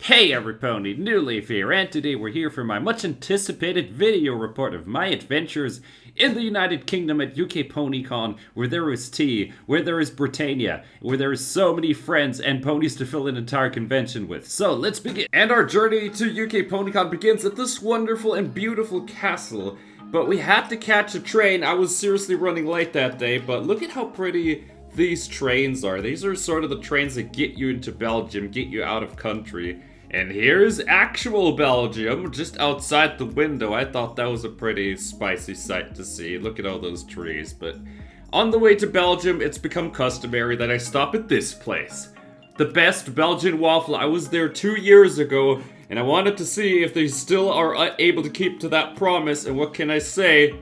Hey everybody, New Leaf here, and today we're here for my much anticipated video report of my adventures in the United Kingdom at UK PonyCon, where there is tea, where there is Britannia, where there is so many friends and ponies to fill an entire convention with. So let's begin. And our journey to UK PonyCon begins at this wonderful and beautiful castle, but we had to catch a train. I was seriously running late that day, but look at how pretty these trains are. These are sort of the trains that get you into Belgium, get you out of country. And here's actual Belgium, just outside the window. I thought that was a pretty spicy sight to see. Look at all those trees. But on the way to Belgium, it's become customary that I stop at this place. The best Belgian waffle. I was there 2 years ago, and I wanted to see if they still are able to keep to that promise. And what can I say?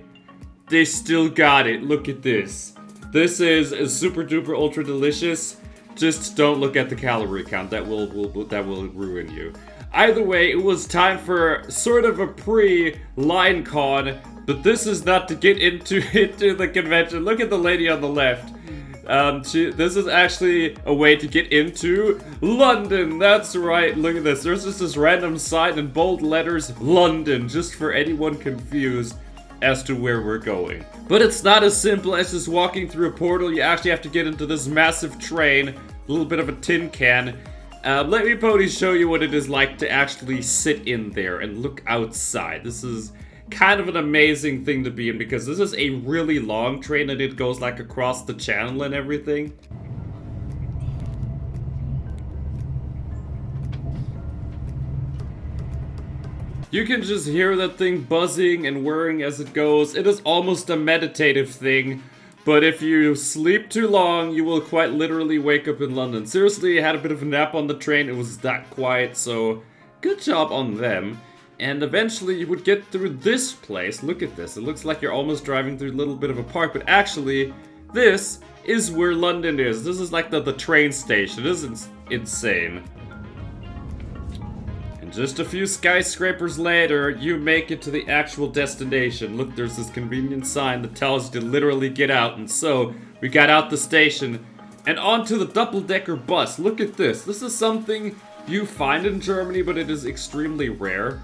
They still got it. Look at this. This is super duper ultra delicious. Just don't look at the calorie count. That will ruin you. Either way, it was time for sort of a pre-line con, but this is not to get into the convention. Look at the lady on the left. This is actually a way to get into London. That's right. Look at this. There's just this random sign in bold letters, London, just for anyone confused as to where we're going. But it's not as simple as just walking through a portal. You actually have to get into this massive train, a little bit of a tin can. Let me Pony show you what it is like to actually sit in there and look outside. This is kind of an amazing thing to be in because this is a really long train and it goes like across the channel and everything. You can just hear that thing buzzing and whirring as it goes. It is almost a meditative thing, but if you sleep too long, you will quite literally wake up in London. Seriously, I had a bit of a nap on the train. It was that quiet, so good job on them. And eventually you would get through this place. Look at this. It looks like you're almost driving through a little bit of a park, but actually, this is where London is. This is like the train station. This is insane. Just a few skyscrapers later, you make it to the actual destination. Look, there's this convenient sign that tells you to literally get out. And so, we got out the station and onto the double-decker bus. Look at this. This is something you find in Germany, but it is extremely rare.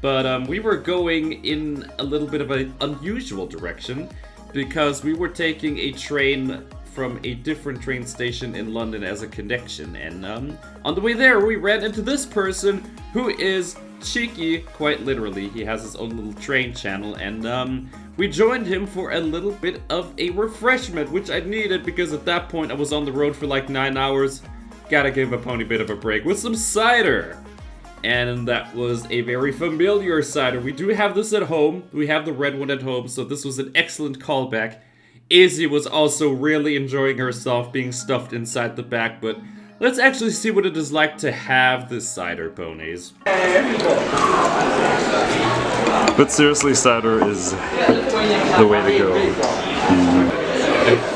But we were going in a little bit of an unusual direction because we were taking a train from a different train station in London as a connection, and on the way there we ran into this person who is cheeky, quite literally. He has his own little train channel, and we joined him for a little bit of a refreshment, which I needed because at that point I was on the road for like 9 hours. Gotta give a pony a bit of a break with some cider. And that was a very familiar cider. We do have this at home. We have the red one at home, so this was an excellent callback. Izzy was also really enjoying herself being stuffed inside the back, but let's actually see what it is like to have this cider, ponies. But seriously, cider is the way to go.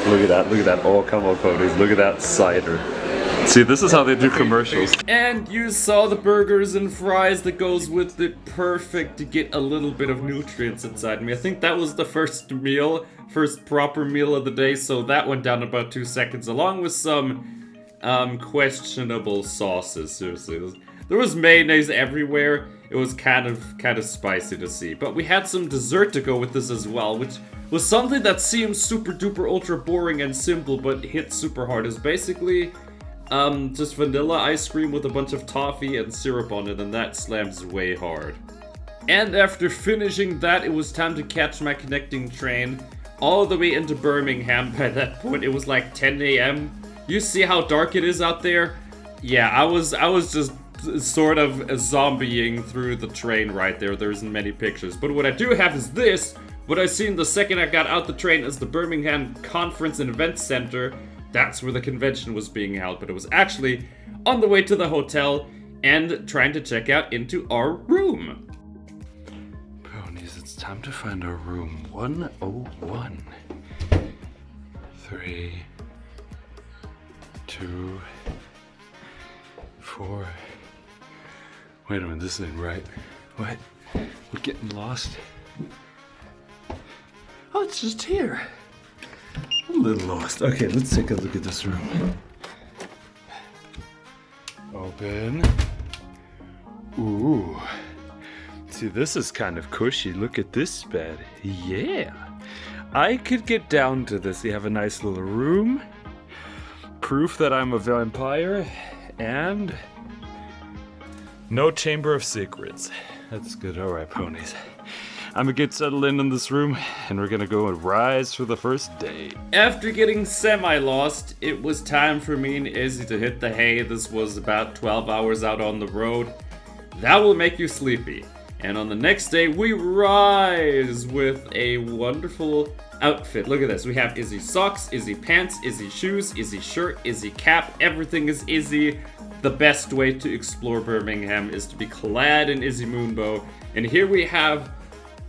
Look at that. Oh, come on, ponies. Look at that cider. See, this is how they do commercials. And you saw the burgers and fries that goes with it. Perfect to get a little bit of nutrients inside me. I think that was the first proper meal of the day, so that went down in about 2 seconds, along with some questionable sauces. Seriously, there was mayonnaise everywhere. It was kind of spicy to see. But we had some dessert to go with this as well, which was something that seems super duper ultra boring and simple, but hit super hard. It's basically just vanilla ice cream with a bunch of toffee and syrup on it, and that slams way hard. And after finishing that, it was time to catch my connecting train all the way into Birmingham. By that point, it was like 10 a.m. You see how dark it is out there? Yeah, I was just sort of zombieing through the train right there. There isn't many pictures. But what I do have is this. What I seen the second I got out the train is the Birmingham Conference and Event Center. That's where the convention was being held, but it was actually on the way to the hotel and trying to check out into our room. Ponies, it's time to find our room 101. 3, 2, 4. Wait a minute, this ain't right. What? We're getting lost. Oh, it's just here. A little lost. Okay, let's take a look at this room. Open. See, this is kind of cushy. Look at this bed. Yeah. I could get down to this. You have a nice little room. Proof that I'm a vampire. And no chamber of secrets. That's good. Alright, ponies. I'm gonna get settled in this room, and we're gonna go and rise for the first day. After getting semi-lost, it was time for me and Izzy to hit the hay. This was about 12 hours out on the road. That will make you sleepy. And on the next day, we rise with a wonderful outfit. Look at this. We have Izzy socks, Izzy pants, Izzy shoes, Izzy shirt, Izzy cap. Everything is Izzy. The best way to explore Birmingham is to be clad in Izzy Moonbow. And here we have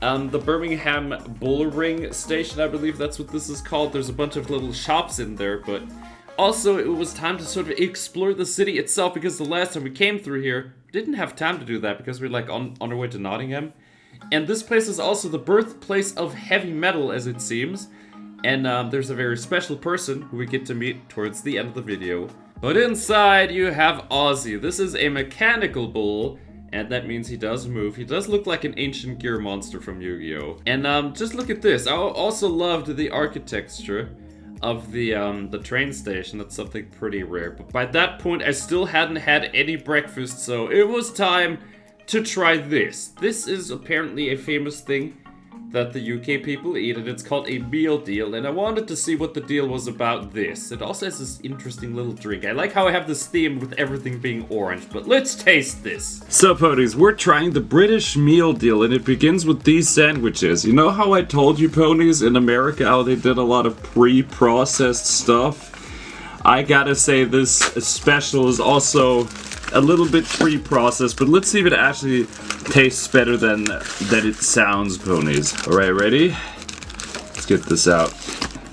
the Birmingham Bull Ring Station. I believe that's what this is called. There's a bunch of little shops in there, but also it was time to sort of explore the city itself, because the last time we came through here, we didn't have time to do that because we were like on our way to Nottingham. And this place is also the birthplace of heavy metal, as it seems. And there's a very special person who we get to meet towards the end of the video. But inside you have Ozzy. This is a mechanical bull, and that means he does move. He does look like an ancient gear monster from Yu-Gi-Oh! And just look at this. I also loved the architecture of the train station. That's something pretty rare. But by that point, I still hadn't had any breakfast, so it was time to try this. This is apparently a famous thing that the UK people eat, and it's called a meal deal, and I wanted to see what the deal was about this. It also has this interesting little drink. I like how I have this theme with everything being orange, but let's taste this. So, ponies, we're trying the British meal deal, and it begins with these sandwiches. You know how I told you, ponies, in America how they did a lot of pre-processed stuff? I gotta say this special is also a little bit pre-processed, but let's see if it actually tastes better than it sounds, ponies. Alright, ready? Let's get this out.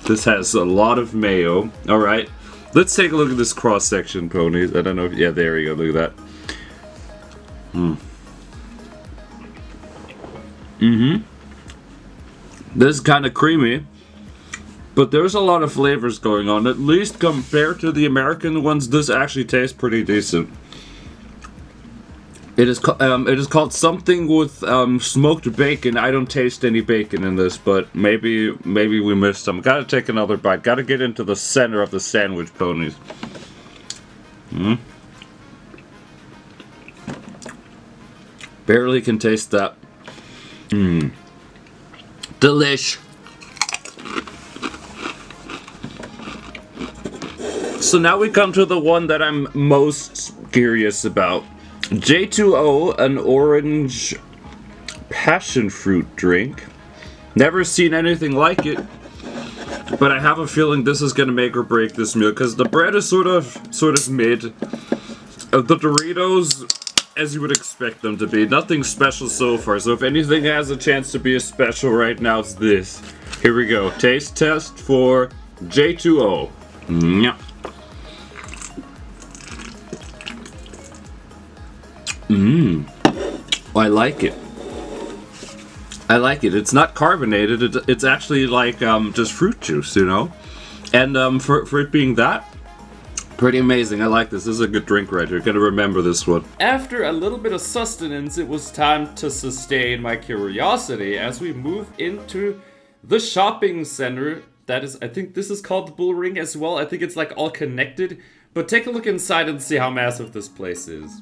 This has a lot of mayo. Alright, let's take a look at this cross-section, ponies. I don't know if... yeah, there we go. Look at that. This is kind of creamy, but there's a lot of flavors going on. At least compared to the American ones, this actually tastes pretty decent. It is called something with smoked bacon. I don't taste any bacon in this, but maybe we missed some. Gotta take another bite. Gotta get into the center of the sandwich, ponies. Barely can taste that. Delish. So now we come to the one that I'm most curious about. J2O, an orange passion fruit drink. Never seen anything like it, but I have a feeling this is gonna make or break this meal, because the bread is sort of mid. The Doritos, as you would expect them to be, nothing special so far. So if anything has a chance to be a special right now, it's this. Here we go. Taste test for J2O. Nyah. I like it. I like it. It's not carbonated. It's actually like just fruit juice, you know? And for it being that, pretty amazing. I like this. This is a good drink right here. Gonna remember this one. After a little bit of sustenance, it was time to sustain my curiosity as we move into the shopping center. That is, I think this is called the Bull Ring as well. I think it's like all connected. But take a look inside and see how massive this place is.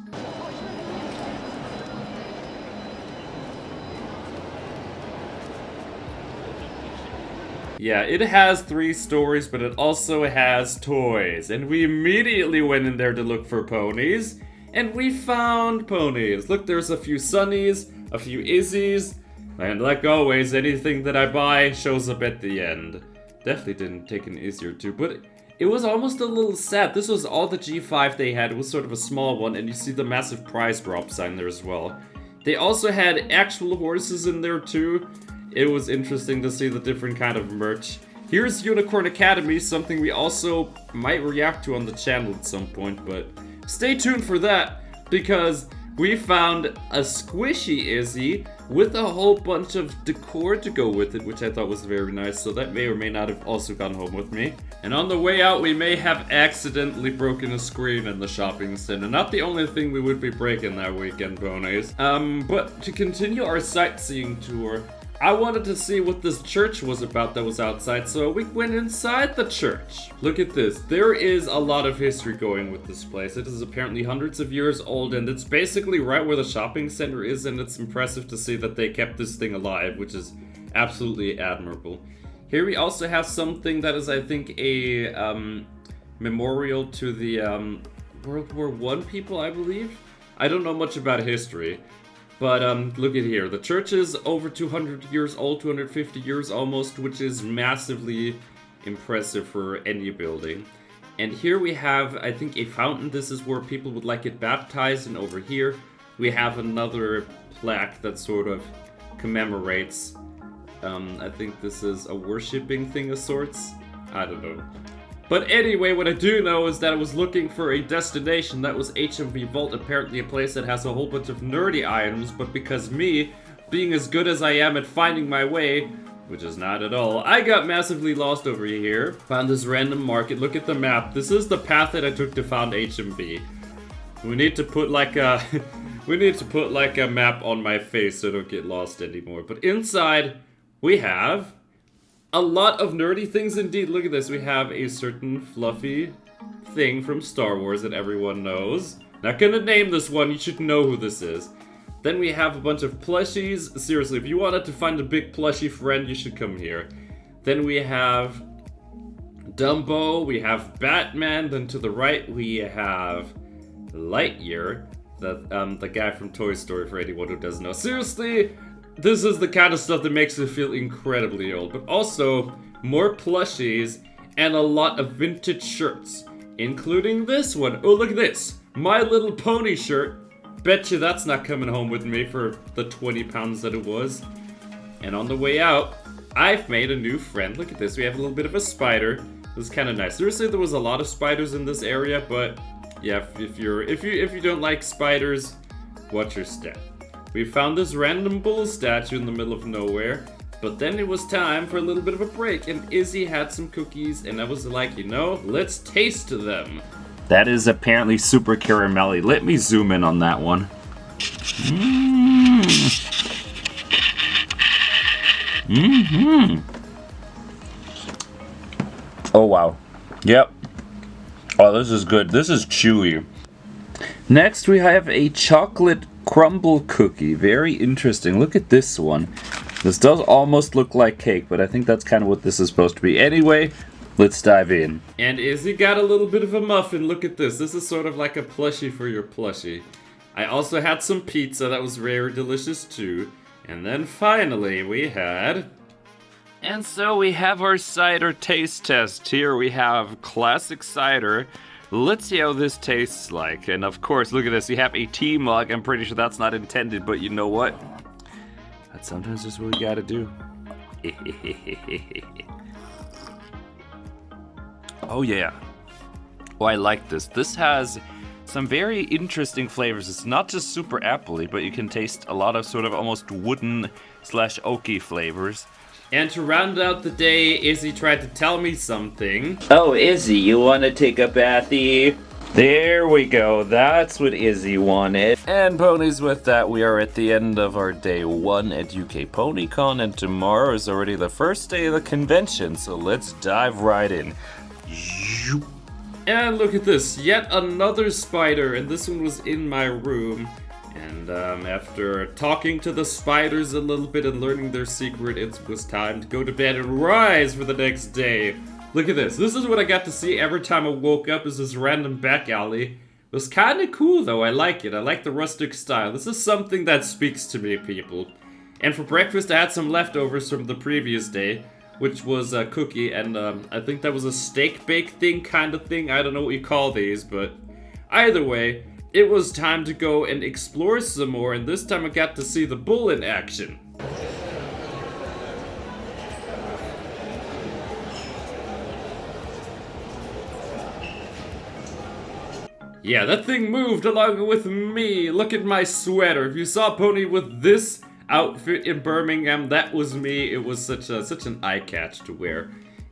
Yeah, it has 3 stories, but it also has toys. And we immediately went in there to look for ponies. And we found ponies. Look, there's a few Sunnies, a few Izzies. And like always, anything that I buy shows up at the end. Definitely didn't take an Izzy or two, but it was almost a little sad. This was all the G5 they had. It was sort of a small one, and you see the massive prize drop sign there as well. They also had actual horses in there too. It was interesting to see the different kind of merch. Here's Unicorn Academy, something we also might react to on the channel at some point, but stay tuned for that, because we found a squishy Izzy with a whole bunch of decor to go with it, which I thought was very nice, so that may or may not have also gone home with me. And on the way out, we may have accidentally broken a screen in the shopping center. Not the only thing we would be breaking that weekend, ponies. But to continue our sightseeing tour, I wanted to see what this church was about that was outside, so we went inside the church. Look at this. There is a lot of history going with this place. It is apparently hundreds of years old, and it's basically right where the shopping center is, and it's impressive to see that they kept this thing alive, which is absolutely admirable. Here we also have something that is, I think, a memorial to the World War I people, I believe? I don't know much about history. But look at here, the church is over 200 years old, 250 years almost, which is massively impressive for any building. And here we have, I think, a fountain. This is where people would like get baptized, and over here we have another plaque that sort of commemorates, I think this is a worshipping thing of sorts. I don't know. But anyway, what I do know is that I was looking for a destination that was HMV Vault, apparently a place that has a whole bunch of nerdy items, but because me, being as good as I am at finding my way, which is not at all, I got massively lost over here. Found this random market. Look at the map. This is the path that I took to find HMV. We need to put like a a map on my face so I don't get lost anymore. But inside we have a lot of nerdy things indeed. Look at this. We have a certain fluffy thing from Star Wars that everyone knows. Not gonna name this one, you should know who this is. Then we have a bunch of plushies. Seriously, if you wanted to find a big plushie friend, you should come here. Then we have Dumbo, we have Batman, then to the right we have Lightyear, the guy from Toy Story for anyone who doesn't know. Seriously, this is the kind of stuff that makes me feel incredibly old. But also, more plushies and a lot of vintage shirts, including this one. Oh, look at this. My Little Pony shirt. Bet you that's not coming home with me for the 20 pounds that it was. And on the way out, I've made a new friend. Look at this. We have a little bit of a spider. This is kind of nice. Seriously, there was a lot of spiders in this area, but yeah, if you don't like spiders, watch your step. We found this random bull statue in the middle of nowhere, but then it was time for a little bit of a break, and Izzy had some cookies, and I was like, you know, let's taste them. That is apparently super caramelly. Let me zoom in on that one. Oh, wow. Yep. Oh, this is good. This is chewy. Next, we have a chocolate crumble cookie. Very interesting. Look at this one. This does almost look like cake, but I think that's kind of what this is supposed to be. Anyway, let's dive in. And Izzy got a little bit of a muffin. Look at this. This is sort of like a plushie for your plushie. I also had some pizza that was very delicious too. And then finally we had... And so we have our cider taste test. Here we have classic cider. Let's see how this tastes like. And of course, look at this. We have a tea mug. I'm pretty sure that's not intended, but you know what? That's sometimes just what we gotta do. Oh yeah. Oh, I like this. This has some very interesting flavors. It's not just super appley, but you can taste a lot of sort of almost wooden / oaky flavors. And to round out the day, Izzy tried to tell me something. Oh, Izzy, you want to take a bathy? There we go. That's what Izzy wanted. And ponies, with that, we are at the end of our day 1 at UK PonyCon, and tomorrow is already the first day of the convention, so let's dive right in. And look at this, yet another spider, and this one was in my room. And after talking to the spiders a little bit and learning their secret, it was time to go to bed and rise for the next day. Look at this. This is what I got to see every time I woke up, is this random back alley. It was kind of cool though, I like it. I like the rustic style. This is something that speaks to me, people. And for breakfast I had some leftovers from the previous day, which was a cookie, and I think that was a steak bake thing kind of thing. I don't know what you call these, but either way, it was time to go and explore some more, and this time I got to see the bull in action. Yeah, that thing moved along with me. Look at my sweater. If you saw Pony with this outfit in Birmingham, that was me. It was such an eye catch to wear.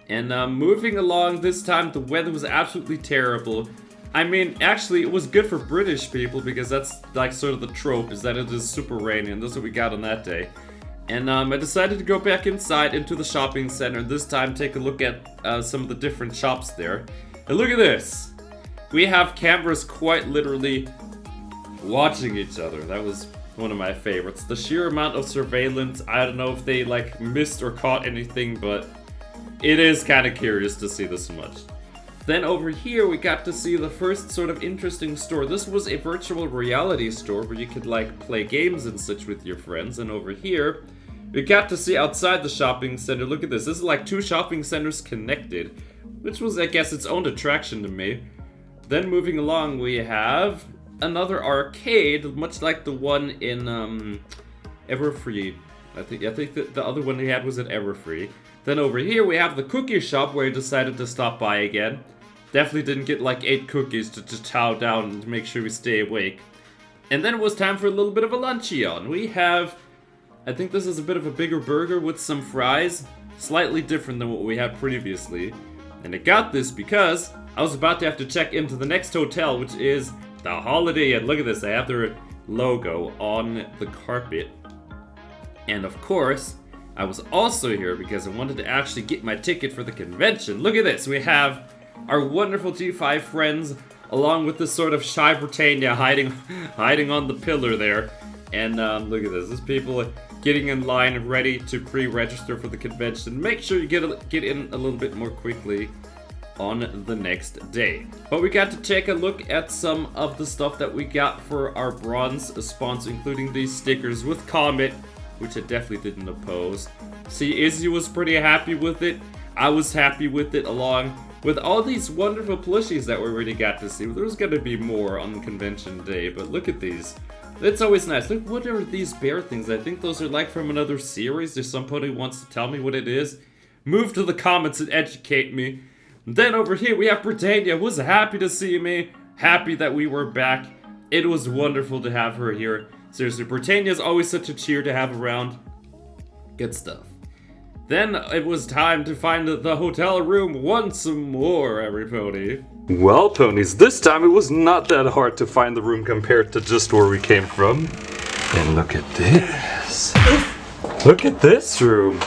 And moving along this time, the weather was absolutely terrible. I mean, actually, it was good for British people because that's like sort of the trope, is that it is super rainy, and that's what we got on that day. And I decided to go back inside into the shopping center, and this time take a look at some of the different shops there. And look at this! We have cameras quite literally watching each other. That was one of my favorites. The sheer amount of surveillance, I don't know if they like missed or caught anything, but it is kind of curious to see this much. Then over here we got to see the first sort of interesting store. This was a virtual reality store where you could like play games and such with your friends. And over here we got to see outside the shopping center. Look at this. This is like 2 shopping centers connected, which was, I guess, its own attraction to me. Then moving along, we have another arcade, much like the one in Everfree. I think that the other one they had was at Everfree. Then over here we have the cookie shop where I decided to stop by again. Definitely didn't get like 8 cookies to just chow down and make sure we stay awake. And then it was time for a little bit of a luncheon. We have, I think this is a bit of a bigger burger with some fries. Slightly different than what we had previously. And I got this because I was about to have to check into the next hotel, which is the Holiday Inn. Look at this, they have their logo on the carpet. And of course, I was also here because I wanted to actually get my ticket for the convention. Look at this, we have our wonderful G5 friends, along with this sort of shy Britannia hiding on the pillar there. And look at this, there's people getting in line ready to pre-register for the convention. Make sure you get in a little bit more quickly on the next day. But we got to take a look at some of the stuff that we got for our bronze sponsor, including these stickers with Comet, which I definitely didn't oppose. See, Izzy was pretty happy with it. I was happy with it, along with all these wonderful plushies that we already got to see. There was gonna be more on convention day, but look at these. It's always nice. Look, what are these bear things? I think those are like from another series. There's somebody who wants to tell me what it is. Move to the comments and educate me. Then over here we have Britannia, who was happy to see me. Happy that we were back. It was wonderful to have her here. Seriously, Britannia is always such a cheer to have around. Good stuff. Then it was time to find the hotel room once more, everybody. Well, ponies, this time it was not that hard to find the room compared to just where we came from. And look at this. Look at this room.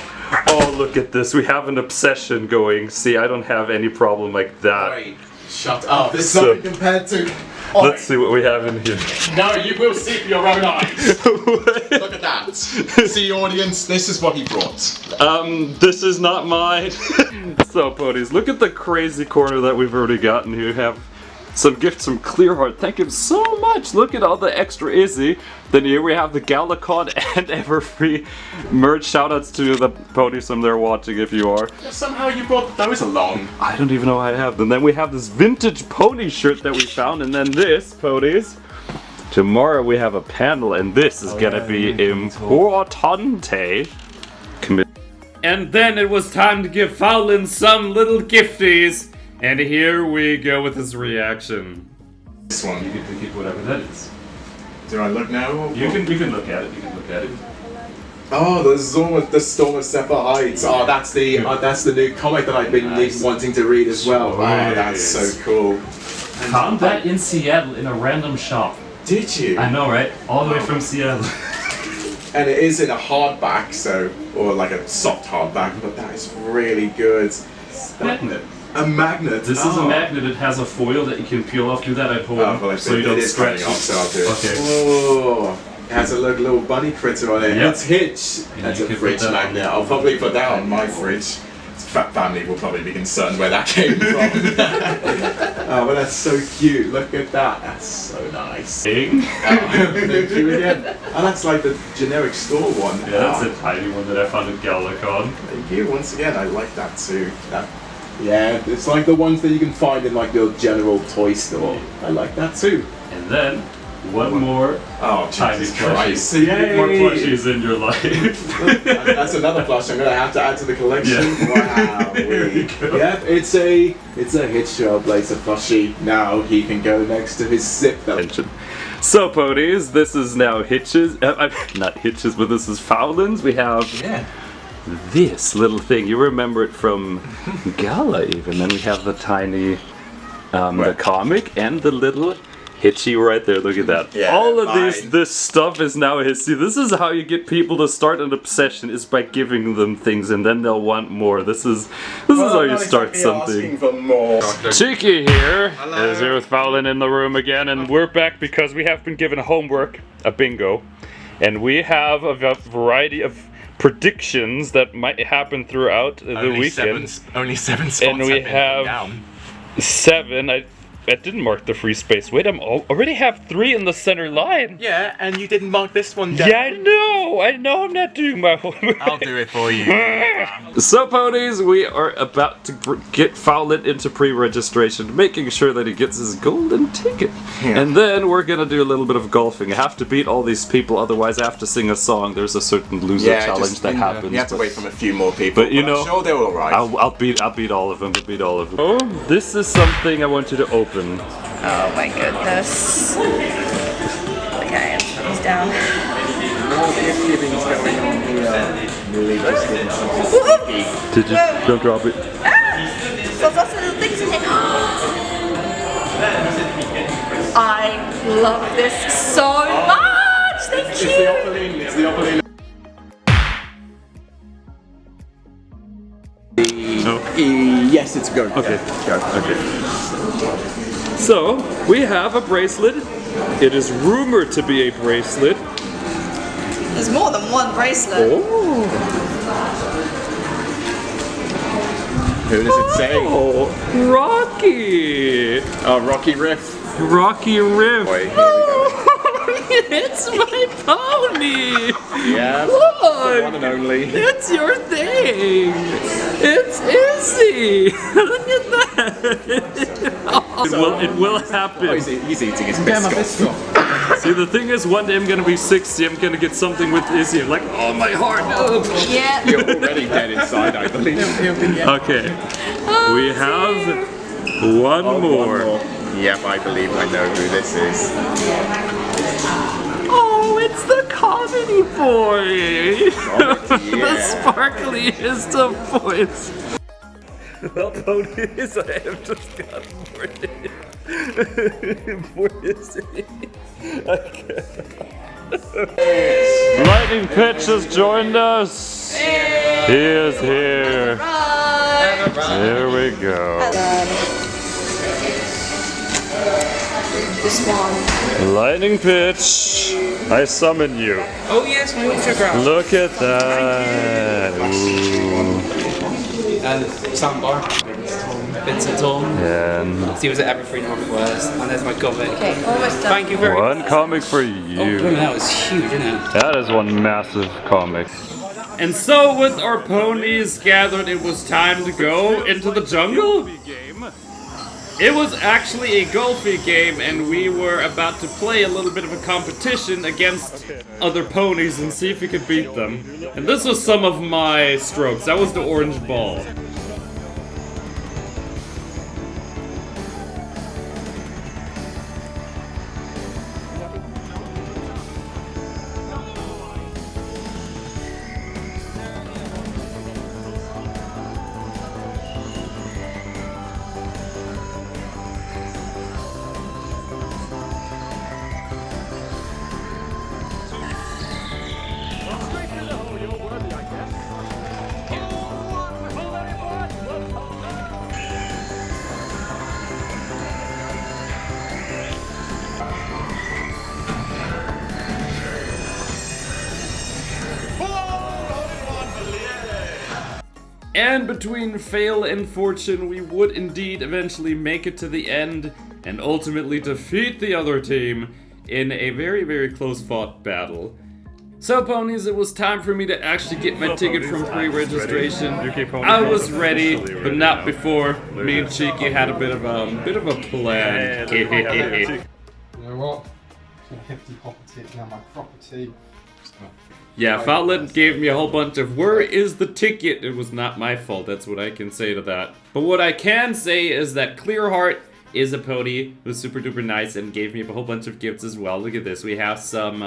Oh, look at this. We have an obsession going. See, I don't have any problem like that. Wait, shut up. There's nothing compared to... Let's see what we have in here. No, you will see with your own eyes. Look at that. See, audience, this is what he brought. This is not mine. So, ponies, look at the crazy corner that we've already gotten here. We have some gifts from Clearheart. Thank you so much. Look at all the extra Izzy. Then here we have the Galacon and Everfree merch. Shoutouts to the ponies from there watching if you are. Yeah, somehow you brought those along. I don't even know how I have them. Then we have this vintage pony shirt that we found, and then this, ponies. Tomorrow we have a panel, and this is gonna be importante. And then it was time to give Fowlin some little gifties. And here we go with his reaction. This one. You can pick it whatever that is. Do I look now? Or You can look at it. You can look at it. Oh, the Storm of Separate Heights. Oh, that's the new comic that I've been wanting to read as well. Oh, that's so cool. Found that in Seattle in a random shop. Did you? I know, right? All the way from Seattle. And it is in a hardback, or like a soft hardback, but that is really good. Magnet. A magnet. This is a magnet. It has a foil that you can peel off. Do that at home, so you don't scratch it. Off, so I'll do it. Okay. Oh, it has a little bunny critter on it. Yep. It's Hitch. That's a fridge magnet. I'll probably put that on my fridge. Family will probably be concerned where that came from. Oh, but that's so cute. Look at that. That's so nice. Ding. Thank you again. And that's like the generic store one. Yeah, that's a tiny one that I found at Galacon. Thank you once again. I like that too. Yeah, it's like the ones that you can find in like your general toy store. I like that too. And then one more tiny Jesus plushie. Christ. So you need more plushies in your life. That's another plush I'm gonna have to add to the collection. Yeah. Wow. Yep, it's a Hitch Trailblazer plushie. Now he can go next to his zip. So ponies, this is now Hitches. Not Hitches, but this is Fowlins. We have this little thing. You remember it from Gala even. Then we have the tiny, the comic and the little Hitchy right there. Look at that. Yeah, all of this stuff is now his. See, this is how you get people to start an obsession, is by giving them things, and then they'll want more. This is how you start something. For more. Cheeky here is here with Fowlin in the room again, and we're back because we have been given homework, a bingo, and we have a variety of predictions that might happen throughout the weekend. Only 7 spots. And we have 7. I didn't mark the free space. Wait, already have 3 in the center line. Yeah, and you didn't mark this one down. Yeah, I know I'm not doing my homework. I'll do it for you. So ponies, we are about to get Fowlin into pre-registration, making sure that he gets his golden ticket. Yeah. And then we're gonna do a little bit of golfing. I have to beat all these people, otherwise I have to sing a song. There's a certain loser challenge that happens. You have to wait from a few more people, but I'm sure they're alright. I'll beat all of them. Oh, this is something I want you to open. Oh my goodness. Okay, he's down. More gift giving's going on here. Really just getting something. Don't drop it. There's lots of little things in here. I love this so much! Thank you! It's the Opaline. Yes, it's go. Okay. Go. Okay. So, we have a bracelet. It is rumored to be a bracelet. There's more than one bracelet. Oh. Who does it say? Oh, Rocky. Oh, Rocky Riff. Rocky Riff. Wait, here we go. It's my pony. Yeah, Look. the one and only. It's your thing. It's Izzy. Look at that. It will happen. Oh, he's eating his biscuit. See, the thing is, one day I'm gonna be 60. I'm gonna get something with Izzy. I'm like, oh, my heart. Oh. Yeah. You're already dead inside, I believe. Okay. We have one more. Yep, I believe I know who this is. Oh, it's the comedy boy. The Yeah. sparkliest of boys. Well, ponies, I have just got more Izzy. Lightning Pitch has joined us. He is here. Here we go. This one. Lightning Pitch, I summon you. Oh yes, my autograph. Look at that. Ooh. And soundbar. Vincent Tom. And He was at Evergreen Northwest. And there's my comic. Okay, almost done. Thank you very much. one comic for Oh, you. that was huge, isn't it? That is one massive comic. And so, with our ponies gathered, it was time to go into the jungle? It was actually a golfy game, and we were about to play a little bit of a competition against other ponies and see if we could beat them. And this was some of my strokes. That was the orange ball. And between fail and fortune, we would indeed eventually make it to the end and ultimately defeat the other team in a very, very close-fought battle. So, ponies, it was time for me to actually get my ticket from pre-registration. I was ready, but not before. Me and Cheeky had a bit of a plan. You know what? Got a hefty property, it's now my property. Yeah, Foutland gave me a whole bunch of "where is the ticket?" It was not my fault, that's what I can say to that. But what I can say is that Clearheart is a pony who's super duper nice and gave me a whole bunch of gifts as well. Look at this, we have some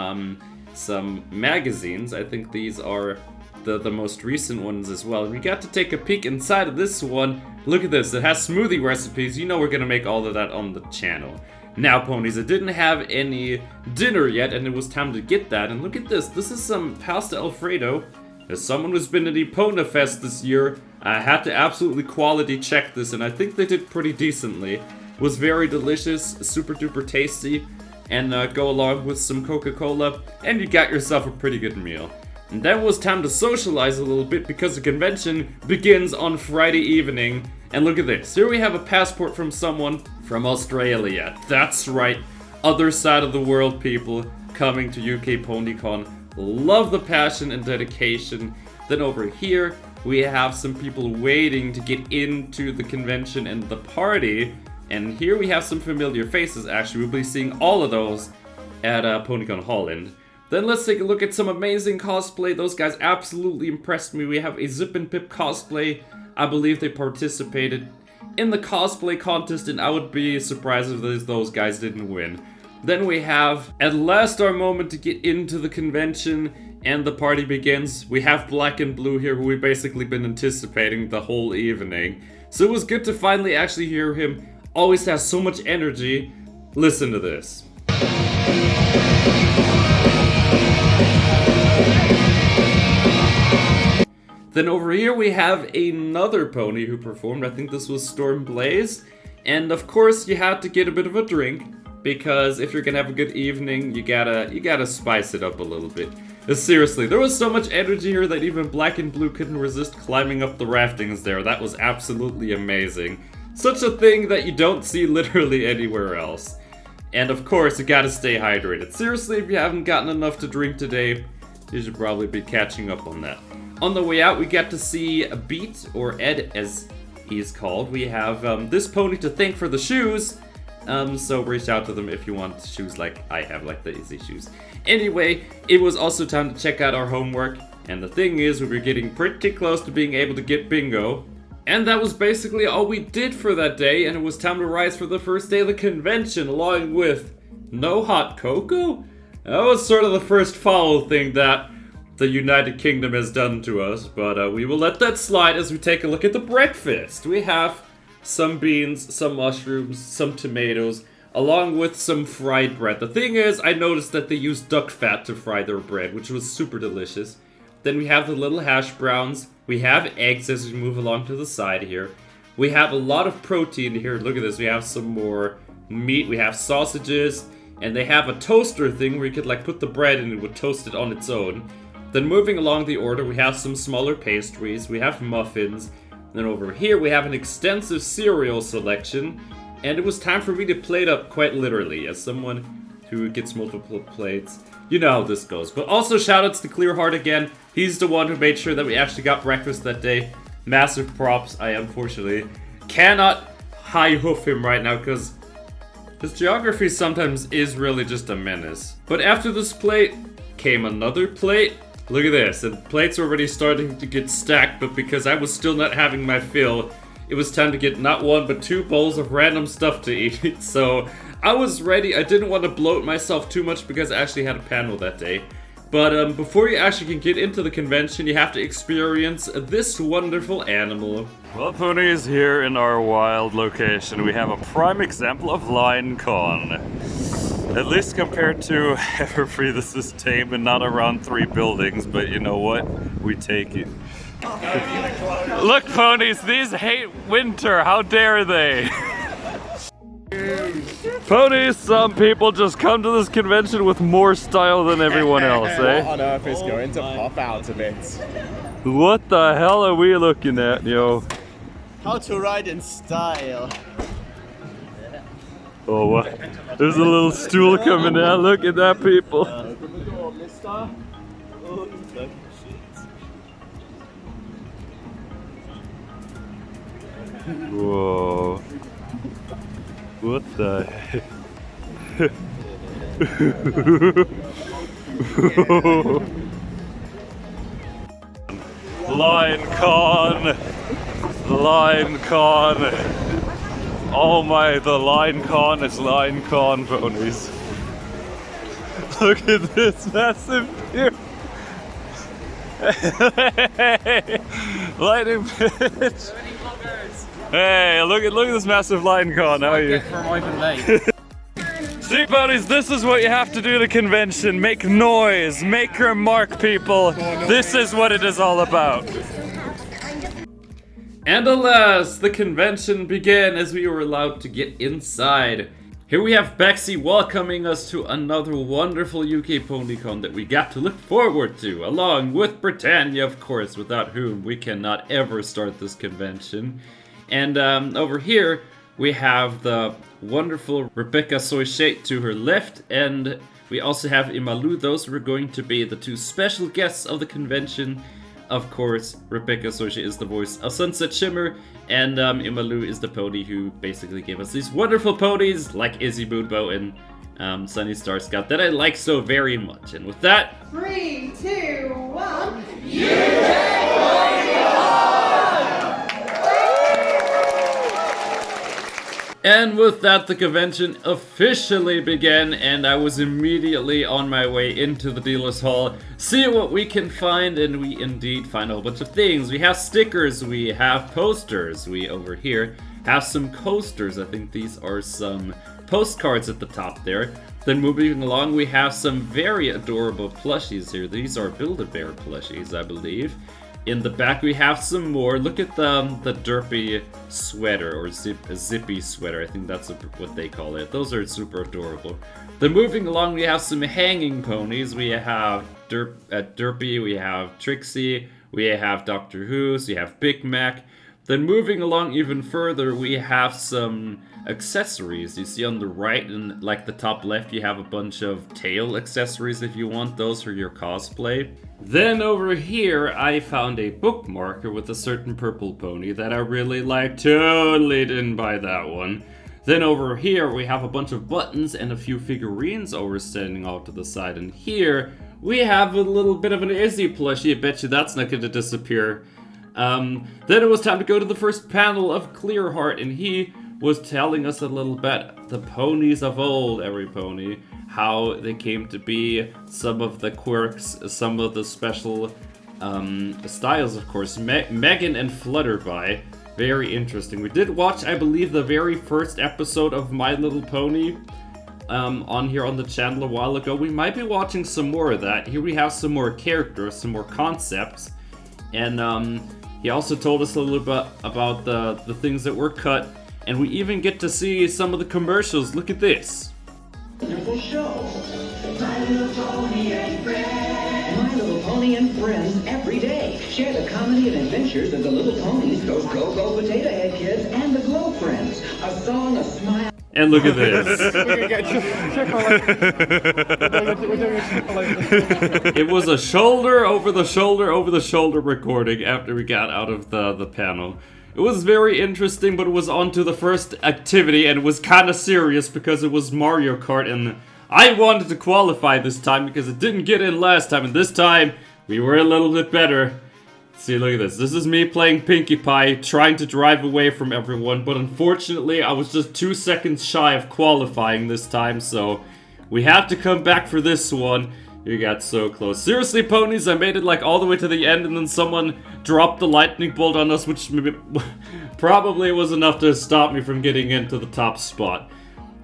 magazines. I think these are the most recent ones as well. We got to take a peek inside of this one. Look at this, it has smoothie recipes. You know we're gonna make all of that on the channel. Now, ponies, I didn't have any dinner yet, and it was time to get that. And look at this. This is some pasta Alfredo. As someone who's been at Epona Fest this year, I had to absolutely quality check this, and I think they did pretty decently. It was very delicious, super duper tasty, and go along with some Coca-Cola, and you got yourself a pretty good meal. And then it was time to socialize a little bit because the convention begins on Friday evening. And look at this. Here we have a passport from someone from Australia. That's right. Other side of the world people coming to UK PonyCon. Love the passion and dedication. Then over here, we have some people waiting to get into the convention and the party. And here we have some familiar faces, actually. We'll be seeing all of those at PonyCon Holland. Then let's take a look at some amazing cosplay. Those guys absolutely impressed me. We have a Zip and Pip cosplay. I believe they participated in the cosplay contest, and I would be surprised if those guys didn't win. Then we have, at last, our moment to get into the convention, and the party begins. We have Black and Blue here, who we've basically been anticipating the whole evening. So it was good to finally actually hear him. Always has so much energy. Listen to this. Then over here we have another pony who performed. I think this was Storm Blaze. And of course you have to get a bit of a drink, because if you're gonna have a good evening, you gotta spice it up a little bit. Seriously, there was so much energy here that even Black and Blue couldn't resist climbing up the raftings there. That was absolutely amazing. Such a thing that you don't see literally anywhere else. And of course, you gotta stay hydrated. Seriously, if you haven't gotten enough to drink today, you should probably be catching up on that. On the way out, we got to see Beat, or Ed as he's called. We have this pony to thank for the shoes. So reach out to them if you want shoes like I have, like the Easy shoes. Anyway, it was also time to check out our homework. And the thing is, we were getting pretty close to being able to get bingo. And that was basically all we did for that day. And it was time to rise for the first day of the convention, along with no hot cocoa? That was sort of the first foul thing that the United Kingdom has done to us, but we will let that slide as we take a look at the breakfast. We have some beans, some mushrooms, some tomatoes, along with some fried bread. The thing is, I noticed that they used duck fat to fry their bread, which was super delicious. Then we have the little hash browns. We have eggs as we move along to the side here. We have a lot of protein here. Look at this. We have some more meat. We have sausages, and they have a toaster thing where you could like put the bread and it would toast it on its own. Then moving along the order, we have some smaller pastries, we have muffins, then over here we have an extensive cereal selection, and it was time for me to plate up quite literally, as someone who gets multiple plates. You know how this goes. But also shoutouts to Clearheart again. He's the one who made sure that we actually got breakfast that day. Massive props. I unfortunately cannot high hoof him right now because his geography sometimes is really just a menace. But after this plate came another plate. Look at this, and plates were already starting to get stacked, but because I was still not having my fill, it was time to get not one, but 2 bowls of random stuff to eat. So I was ready. I didn't want to bloat myself too much because I actually had a panel that day. But before you actually can get into the convention, you have to experience this wonderful animal. Well, Pony is here in our wild location. We have a prime example of LionCon. At least compared to Everfree, this is tame and not around 3 buildings, but you know what? We take it. Look, ponies, these hate winter. How dare they? Ponies, some people just come to this convention with more style than everyone else, eh? What on earth is going to pop out of it? What the hell are we looking at, yo? How to ride in style. Oh, what? There's a little stool coming out. Look at that, people. Open the door, mister. Oh, shit. Whoa. What the heck? LionCon! LionCon! Oh my, the LionCon is LionCon, ponies. Look at this massive view! Hey, lightning pitch! Hey, look at this massive LionCon, how are you? See, ponies, this is what you have to do at a convention. Make noise, make your mark, people. This is what it is all about. And alas, the convention began as we were allowed to get inside. Here we have Bexy welcoming us to another wonderful UK PonyCon that we got to look forward to, along with Britannia, of course, without whom we cannot ever start this convention. And over here, we have the wonderful Rebecca Shoichet to her left, and we also have Imalou. Those were going to be the two special guests of the convention. Of course, Rebecca Shoichet is the voice of Sunset Shimmer, and Imalou is the pony who basically gave us these wonderful ponies like Izzy Moonbow and Sunny Star Scout that I like so very much. And with that, 3, 2, 1. And with that, the convention officially began, and I was immediately on my way into the dealer's hall, see what we can find, and we indeed find a whole bunch of things. We have stickers, we have posters, we over here have some coasters. I think these are some postcards at the top there. Then moving along, we have some very adorable plushies here. These are Build-A-Bear plushies, I believe. In the back we have some more. Look at the derpy sweater, or zippy sweater, I think that's what they call it. Those are super adorable. Then moving along we have some hanging ponies. We have Derpy, we have Trixie, we have Doctor Who's, we have Big Mac. Then moving along even further we have some accessories. You see on the right and like the top left you have a bunch of tail accessories if you want those for your cosplay. Then over here I found a bookmarker with a certain purple pony that I really like. Totally didn't buy that one. Then over here we have a bunch of buttons and a few figurines over standing off to the side. And here we have a little bit of an Izzy plushie. I bet you that's not going to disappear. Then it was time to go to the first panel of Clearheart, and he was telling us a little bit the ponies of old, every pony, how they came to be, some of the quirks, some of the special styles, of course. Megan and Flutterby, very interesting. We did watch, I believe, the very first episode of My Little Pony on here on the channel a while ago. We might be watching some more of that. Here we have some more characters, some more concepts, and he also told us a little bit about the things that were cut. And we even get to see some of the commercials. Look at this. Wonderful show. My Little Pony and Friends. My Little Pony and Friends every day. Share the comedy and adventures of the little ponies, those Go-Go Potato Head kids, and the Glow Friends. A song, a smile. And look at this. It was a shoulder over the shoulder recording after we got out of the panel. It was very interesting, but it was on to the first activity, and it was kind of serious because it was Mario Kart, and I wanted to qualify this time because it didn't get in last time, and this time we were a little bit better. See, look at this. This is me playing Pinkie Pie, trying to drive away from everyone, but unfortunately I was just 2 seconds shy of qualifying this time, so we have to come back for this one. You got so close. Seriously, ponies, I made it like all the way to the end, and then someone dropped the lightning bolt on us, which probably was enough to stop me from getting into the top spot.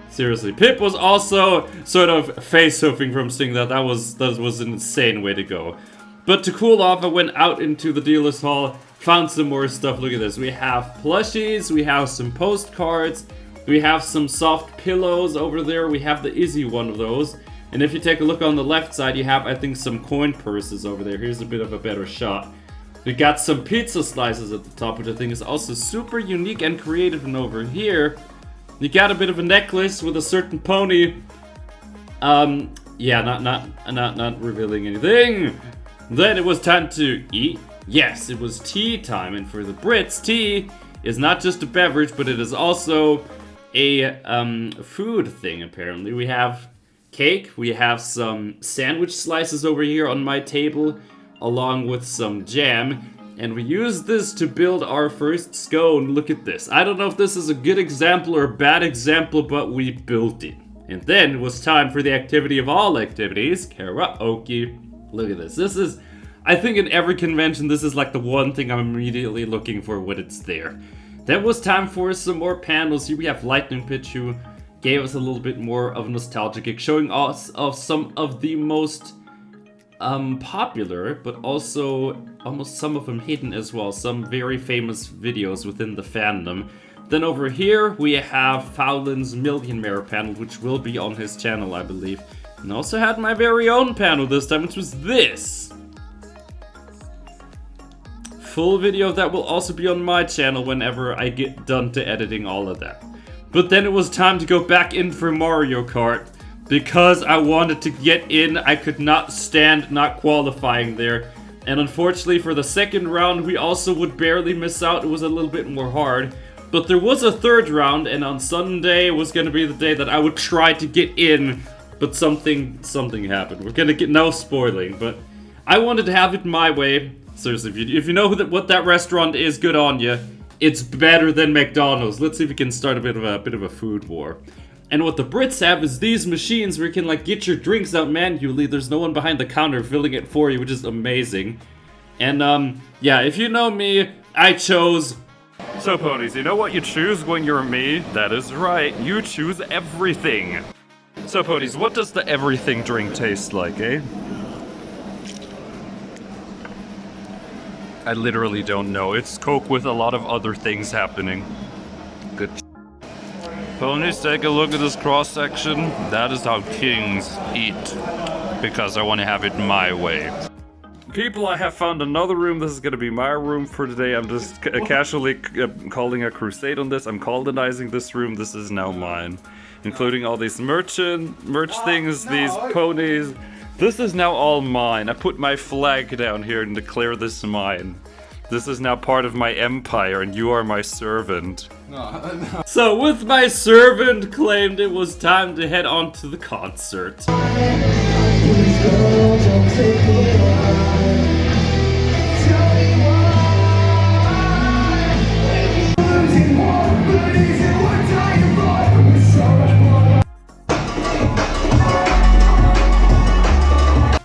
Seriously, Pip was also sort of face-hoofing from seeing that. That was an insane way to go. But to cool off, I went out into the dealer's hall, found some more stuff. Look at this. We have plushies, we have some postcards, we have some soft pillows over there. We have the Izzy one of those. And if you take a look on the left side, you have, I think, some coin purses over there. Here's a bit of a better shot. We got some pizza slices at the top, which I think is also super unique and creative. And over here, you got a bit of a necklace with a certain pony. Yeah, not revealing anything. Then it was time to eat. Yes, it was tea time. And for the Brits, tea is not just a beverage, but it is also a food thing, apparently. We have cake. We have some sandwich slices over here on my table, along with some jam. And we use this to build our first scone. Look at this. I don't know if this is a good example or a bad example, but we built it. And then it was time for the activity of all activities, karaoke. Look at this. This is, I think in every convention, this is like the one thing I'm immediately looking for when it's there. Then was time for some more panels. Here we have Lightning Pitch, who gave us a little bit more of a nostalgia gig, showing us of some of the most popular, but also almost some of them hidden as well. Some very famous videos within the fandom. Then over here we have Fowlin's Millionaire panel, which will be on his channel, I believe. And also had my very own panel this time, which was this. Full video of that will also be on my channel whenever I get done to editing all of that. But then it was time to go back in for Mario Kart. Because I wanted to get in, I could not stand not qualifying there. And unfortunately for the second round, we also would barely miss out. It was a little bit more hard. But there was a third round, and on Sunday was going to be the day that I would try to get in. But something happened. We're going to get no spoiling, but I wanted to have it my way. Seriously, if you know what that restaurant is, good on you. It's better than McDonald's. Let's see if we can start a bit of a food war. And what the Brits have is these machines where you can like get your drinks out manually. There's no one behind the counter filling it for you, which is amazing. And yeah, if you know me, I chose... So ponies, you know what you choose when you're me? That is right, you choose everything. So ponies, what does the everything drink taste like, eh? I literally don't know. It's Coke with a lot of other things happening. Good. Ponies, take a look at this cross-section. That is how kings eat. Because I want to have it my way. People, I have found another room. This is going to be my room for today. I'm just casually calling a crusade on this. I'm colonizing this room. This is now mine. Including all these merch things, these ponies. This is now all mine. I put my flag down here and declare this mine. This is now part of my empire, and you are my servant. No. So, with my servant claimed, it was time to head on to the concert.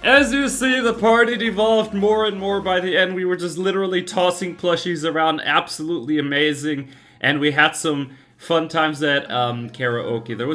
As you see, the party devolved more and more by the end. We were just literally tossing plushies around, absolutely amazing. And we had some fun times at karaoke. There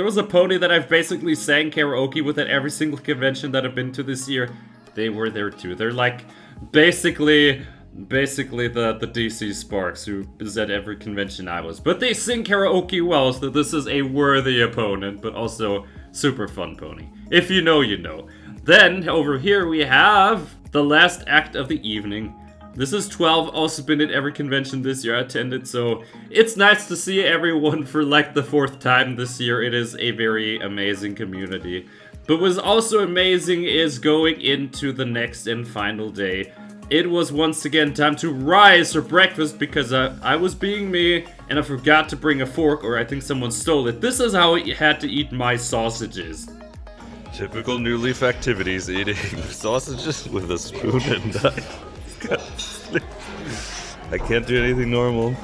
was a pony that I've basically sang karaoke with at every single convention that I've been to this year. They were there too. They're like basically the DC Sparks, who is at every convention I was. But they sing karaoke well, so this is a worthy opponent, but also super fun pony. If you know, you know. Then, over here we have the last act of the evening. This is 12, also been at every convention this year I attended, so it's nice to see everyone for like the 4th time this year. It is a very amazing community. But what's also amazing is going into the next and final day. It was once again time to rise for breakfast because I was being me and I forgot to bring a fork, or I think someone stole it. This is how I had to eat my sausages. Typical New Leaf activities, eating sausages with a spoon and knife. I can't do anything normal.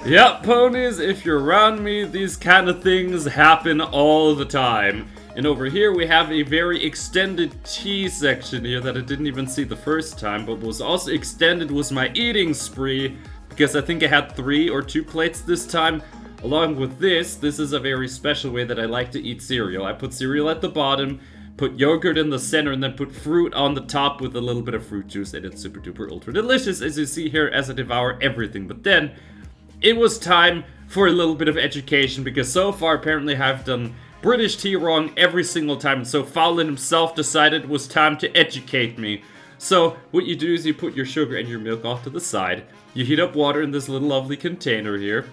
Yep, ponies, if you're around me, these kind of things happen all the time. And over here we have a very extended tea section here that I didn't even see the first time, but what was also extended was my eating spree, because I think I had 3 or 2 plates this time. Along with this is a very special way that I like to eat cereal. I put cereal at the bottom, put yogurt in the center, and then put fruit on the top with a little bit of fruit juice, and it's super duper ultra delicious, as you see here, as I devour everything. But then, it was time for a little bit of education, because so far apparently I've done British tea wrong every single time, and so Fowlin himself decided it was time to educate me. So, what you do is you put your sugar and your milk off to the side, you heat up water in this little lovely container here,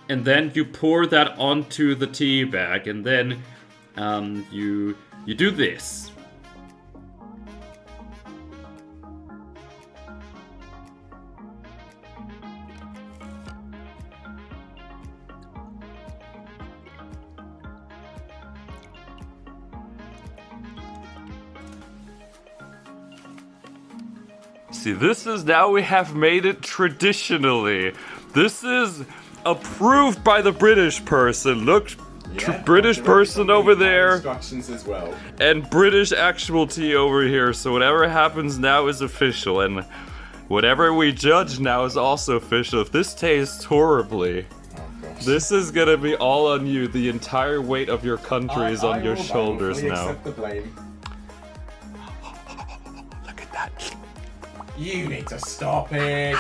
and then you pour that onto the tea bag, and then you do this. See, this is now we have made it traditionally. This is approved by the British person. Look, British person over there. Instructions as well. And British actual tea over here. So whatever happens now is official. And whatever we judge now is also official. If this tastes horribly, this is gonna be all on you. The entire weight of your country is on your shoulders now. Accept the blame. Look at that. You need to stop it.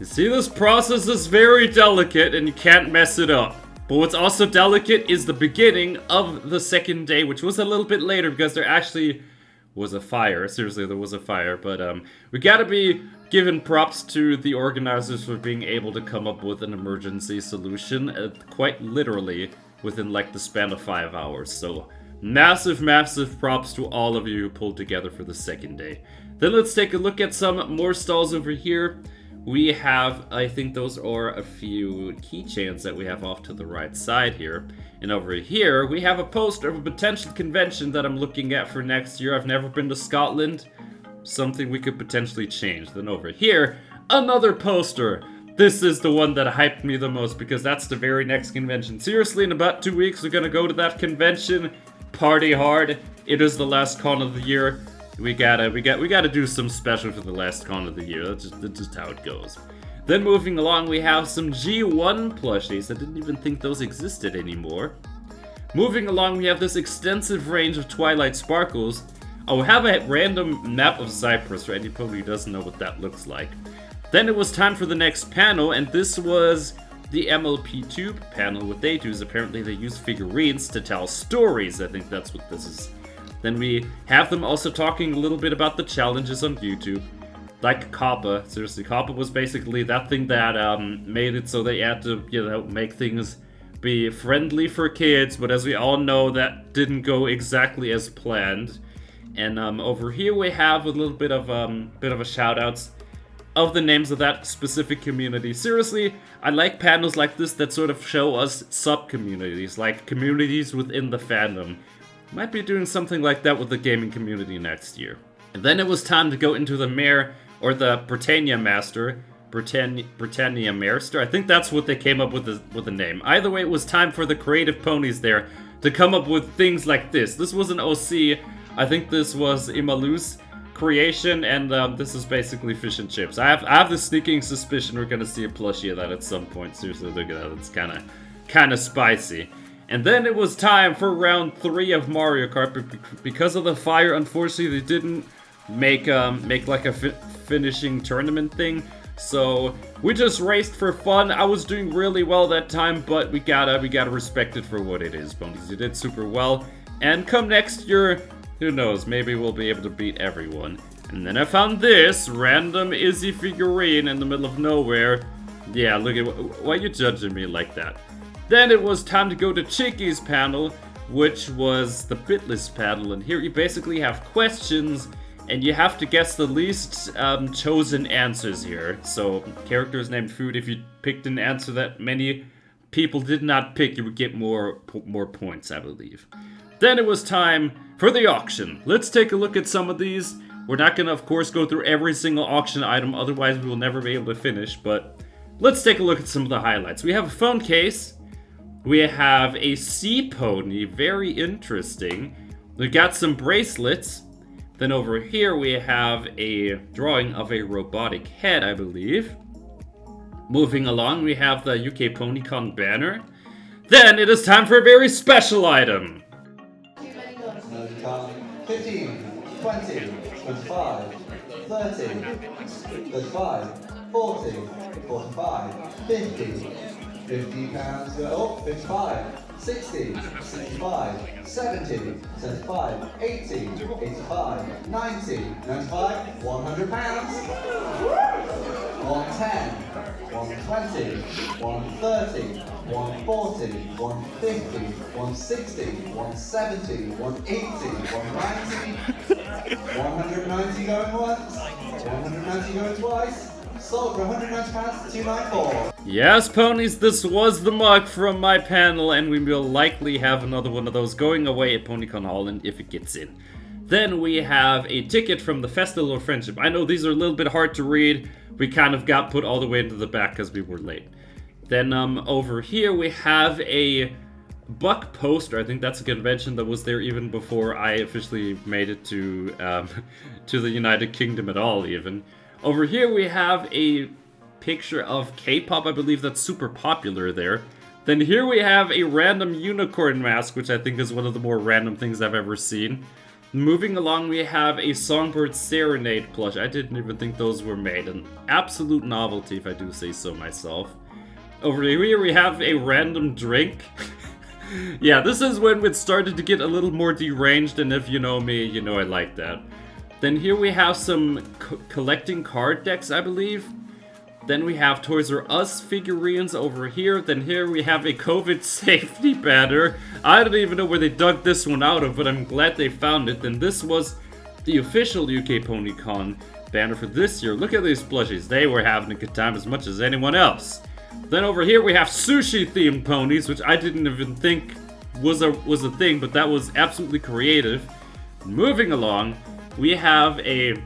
You see, this process is very delicate and you can't mess it up. But what's also delicate is the beginning of the second day, which was a little bit later because there actually was a fire. Seriously, there was a fire. But we gotta be giving props to the organizers for being able to come up with an emergency solution, quite literally within like the span of 5 hours. So massive, massive props to all of you who pulled together for the second day. Then let's take a look at some more stalls over here. We have, I think those are a few keychains that we have off to the right side here. And over here, we have a poster of a potential convention that I'm looking at for next year. I've never been to Scotland. Something we could potentially change. Then over here, another poster. This is the one that hyped me the most because that's the very next convention. Seriously, in about 2 weeks, we're gonna go to that convention. Party hard. It is the last con of the year. We gotta do some special for the last con of the year. That's just how it goes. Then moving along, we have some G1 plushies. I didn't even think those existed anymore. Moving along, we have this extensive range of Twilight Sparkles. Oh, we have a random map of Cyprus, right? He probably doesn't know what that looks like. Then it was time for the next panel, and this was the MLP Tube panel. What they do is apparently they use figurines to tell stories. I think that's what this is. Then we have them also talking a little bit about the challenges on YouTube. Like Kappa. Seriously, Kappa was basically that thing that made it so they had to, you know, make things be friendly for kids. But as we all know, that didn't go exactly as planned. And over here we have a little bit of a shout-outs of the names of that specific community. Seriously, I like panels like this that sort of show us sub-communities, like communities within the fandom. Might be doing something like that with the gaming community next year. And then it was time to go into the Mare, or the Britannia Master. Britannia Master. I think that's what they came up with the name. Either way, it was time for the creative ponies there to come up with things like this. This was an OC. I think this was Imalou's creation, and this is basically fish and chips. I have the sneaking suspicion we're gonna see a plushie of that at some point. Seriously, look at that. It's kind of spicy. And then it was time for round 3 of Mario Kart. Because of the fire, unfortunately, they didn't make like a finishing tournament thing. So we just raced for fun. I was doing really well that time, but we gotta respect it for what it is, Bones. You did super well. And come next year, who knows? Maybe we'll be able to beat everyone. And then I found this random Izzy figurine in the middle of nowhere. Yeah, look at why are you judging me like that? Then it was time to go to Chicky's panel, which was the Bitless panel, and here you basically have questions, and you have to guess the least chosen answers here. So, characters named Food, if you picked an answer that many people did not pick, you would get more points, I believe. Then it was time for the auction. Let's take a look at some of these. We're not gonna, of course, go through every single auction item, otherwise we will never be able to finish, but let's take a look at some of the highlights. We have a phone case. We have a sea pony, very interesting. We got some bracelets. Then over here we have a drawing of a robotic head, I believe. Moving along, we have the UK PonyCon banner. Then it is time for a very special item. 15, 20, 25, 30, 35, 40, 45, 50. £50 go up, 55, 60, 65, 70, 75, 80, 85, 90, 95, £100. 110, 120, 130, 140, 150, 160, 170, 180, 190, 190 going once, 190 going twice. Sold for £190, 294. Yes, ponies, this was the mug from my panel, and we will likely have another one of those going away at PonyCon Holland if it gets in. Then we have a ticket from the Festival of Friendship. I know these are a little bit hard to read. We kind of got put all the way into the back because we were late. Then over here we have a Buck poster. I think that's a convention that was there even before I officially made it to the United Kingdom at all even. Over here we have a picture of K-pop. I believe that's super popular there. Then here we have a random unicorn mask, which I think is one of the more random things I've ever seen. Moving along, we have a Songbird Serenade plush. I didn't even think those were made. An absolute novelty, if I do say so myself. Over here we have a random drink. Yeah, this is when it started to get a little more deranged, and if you know me, you know I like that. Then here we have some collecting card decks, I believe. Then we have Toys R Us figurines over here. Then here we have a COVID safety banner. I don't even know where they dug this one out of, but I'm glad they found it. Then this was the official UK PonyCon banner for this year. Look at these plushies. They were having a good time as much as anyone else. Then over here we have sushi-themed ponies, which I didn't even think was a thing, but that was absolutely creative. Moving along, we have a,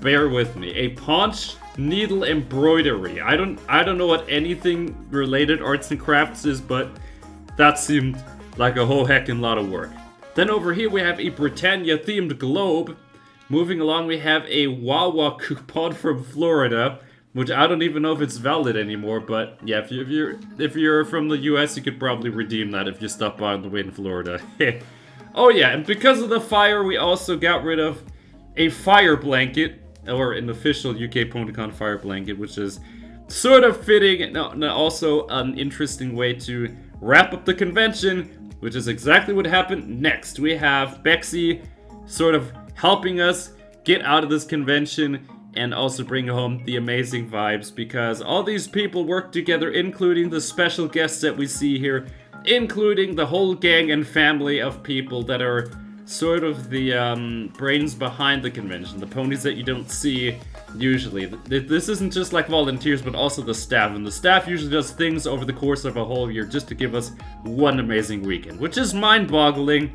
bear with me, a Paunch needle embroidery. I don't know what anything related arts and crafts is, but that seemed like a whole heckin' lot of work. Then over here we have a Britannia themed globe. Moving along we have a Wawa coupon from Florida, which I don't even know if it's valid anymore, but yeah, if you're from the US, you could probably redeem that if you stop by on the way in Florida. Oh yeah, and because of the fire, we also got rid of a fire blanket, or an official UK PonyCon fire blanket, which is sort of fitting and also an interesting way to wrap up the convention, which is exactly what happened next. We have Bexy sort of helping us get out of this convention and also bring home the amazing vibes, because all these people work together, including the special guests that we see here, including the whole gang and family of people that are sort of the brains behind the convention, the ponies that you don't see usually. This isn't just like volunteers, but also the staff, and the staff usually does things over the course of a whole year just to give us one amazing weekend, which is mind-boggling.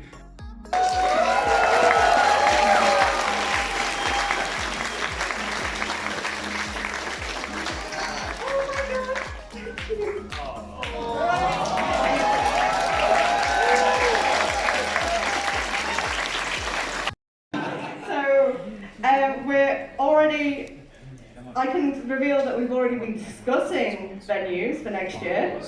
I can reveal that we've already been discussing venues for next year.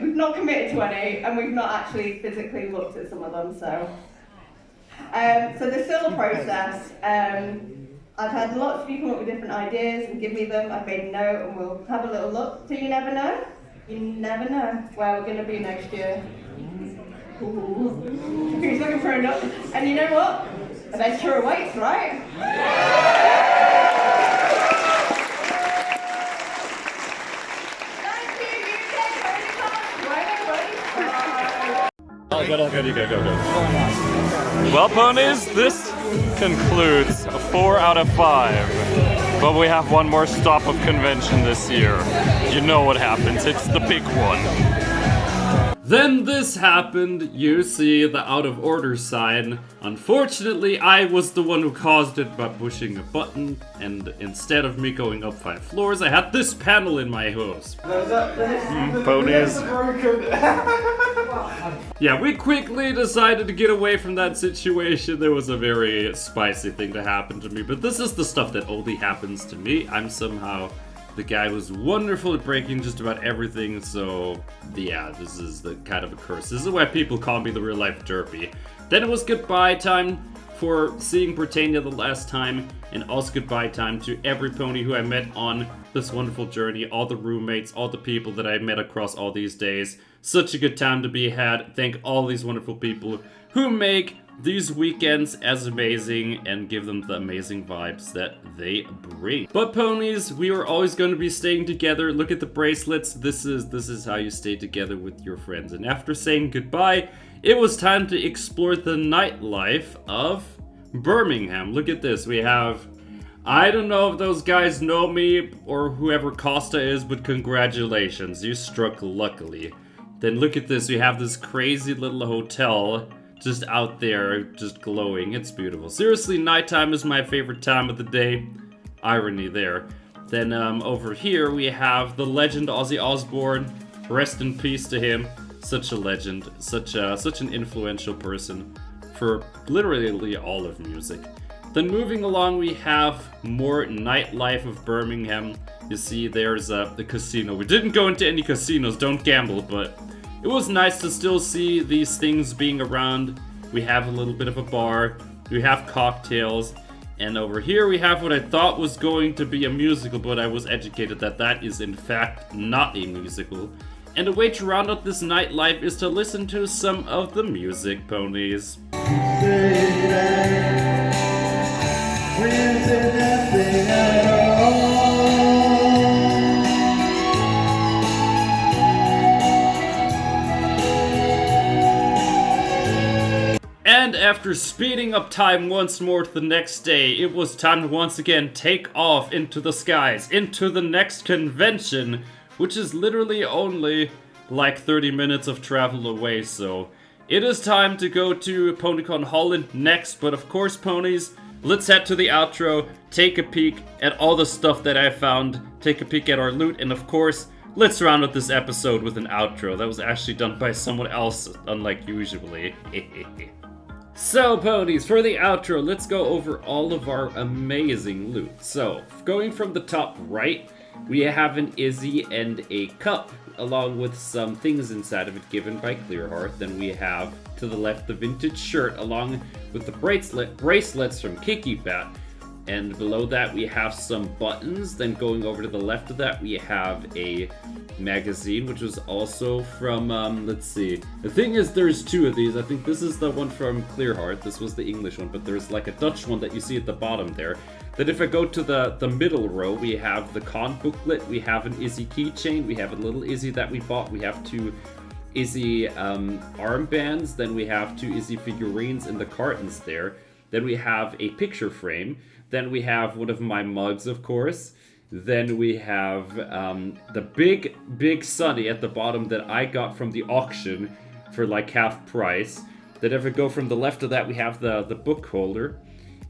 We've not committed to any, and we've not actually physically looked at some of them, so there's still a process. I've had lots of you come up with different ideas and give me them. I've made a note and we'll have a little look. So you never know. You never know where we're going to be next year. Ooh. Who's looking for a nut? And you know what? Adventure awaits, right? Thank you, UK PonyCon. All good, you go. Well, ponies, this concludes 4 out of 5. But we have one more stop of convention this year. You know what happens, it's the big one. Then this happened. You see the out of order sign. Unfortunately, I was the one who caused it by pushing a button, and instead of me going up 5 floors, I had this panel in my hose. Ponies. Yeah, we quickly decided to get away from that situation. There was a very spicy thing that happened to me, but this is the stuff that only happens to me. I'm somehow the guy who's wonderful at breaking just about everything, so yeah, this is the kind of a curse. This is why people call me the real life derpy. Then it was goodbye time for seeing Britannia the last time, and also goodbye time to every pony who I met on this wonderful journey, all the roommates, all the people that I met across all these days. Such a good time to be had. Thank all these wonderful people who make these weekends as amazing and give them the amazing vibes that they bring. But ponies, we are always going to be staying together. Look at the bracelets. This is how you stay together with your friends. And after saying goodbye, it was time to explore the nightlife of Birmingham. Look at this. We have, I don't know if those guys know me or whoever Costa is, but congratulations, you struck luckily. Then look at this. We have this crazy little hotel just out there, just glowing. It's beautiful. Seriously, nighttime is my favorite time of the day. Irony there. Then over here we have the legend Ozzy Osbourne. Rest in peace to him. Such a legend, such an influential person for literally all of music. Then moving along, we have more nightlife of Birmingham. You see, there's the casino. We didn't go into any casinos, don't gamble, but it was nice to still see these things being around. We have a little bit of a bar, we have cocktails, and over here we have what I thought was going to be a musical, but I was educated that that is in fact not a musical. And a way to round out this nightlife is to listen to some of the music, ponies. And after speeding up time once more to the next day, it was time to once again take off into the skies, into the next convention, which is literally only like 30 minutes of travel away, so it is time to go to PonyCon Holland next. But of course, ponies, let's head to the outro, take a peek at all the stuff that I found, take a peek at our loot, and of course, let's round out this episode with an outro. That was actually done by someone else, unlike usually. So, ponies, for the outro, let's go over all of our amazing loot. So, going from the top right, we have an Izzy and a cup, along with some things inside of it given by Clearheart. Then we have, to the left, the vintage shirt, along with the bracelets from Kiki Bat. And below that, we have some buttons. Then going over to the left of that, we have a magazine, which was also from, let's see. The thing is, there's two of these. I think this is the one from Clearheart. This was the English one, but there's like a Dutch one that you see at the bottom there. Then if I go to the middle row, we have the con booklet, we have an Izzy keychain, we have a little Izzy that we bought, we have two Izzy armbands, then we have two Izzy figurines in the cartons there. Then we have a picture frame. Then we have one of my mugs, of course. Then we have the big Sunny at the bottom that I got from the auction for like half price. Then if I go from the left of that, we have the book holder.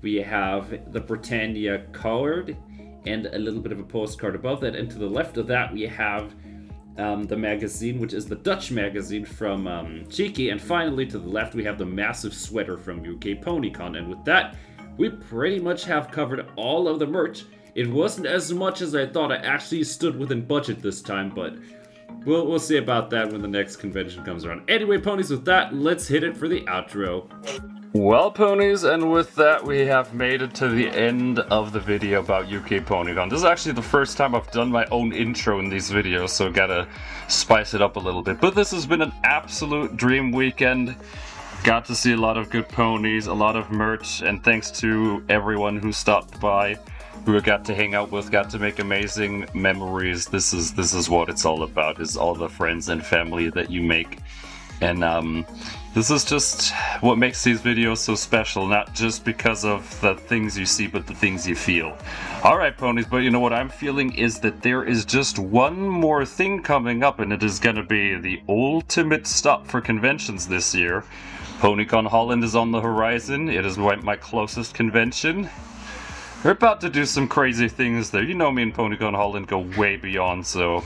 We have the Britannia card and a little bit of a postcard above that. And to the left of that, we have the magazine, which is the Dutch magazine from Cheeky. And finally, to the left, we have the massive sweater from UK PonyCon. And with that, we pretty much have covered all of the merch. It wasn't as much as I thought. I actually stood within budget this time, but we'll see about that when the next convention comes around. Anyway, ponies, with that, let's hit it for the outro. Well, ponies, and with that, we have made it to the end of the video about UK PonyCon. This is actually the first time I've done my own intro in these videos, so gotta spice it up a little bit. But this has been an absolute dream weekend. Got to see a lot of good ponies, a lot of merch, and thanks to everyone who stopped by, who I got to hang out with, got to make amazing memories. This is what it's all about, is all the friends and family that you make. And this is just what makes these videos so special, not just because of the things you see, but the things you feel. Alright, ponies, but you know what I'm feeling is that there is just one more thing coming up, and it is going to be the ultimate stop for conventions this year. PonyCon Holland is on the horizon. It is my closest convention. We're about to do some crazy things there. You know me and PonyCon Holland go way beyond, so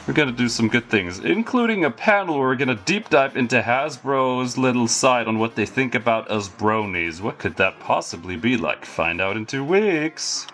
we're gonna do some good things, including a panel where we're gonna deep dive into Hasbro's little side on what they think about us bronies. What could that possibly be like? Find out in 2 weeks.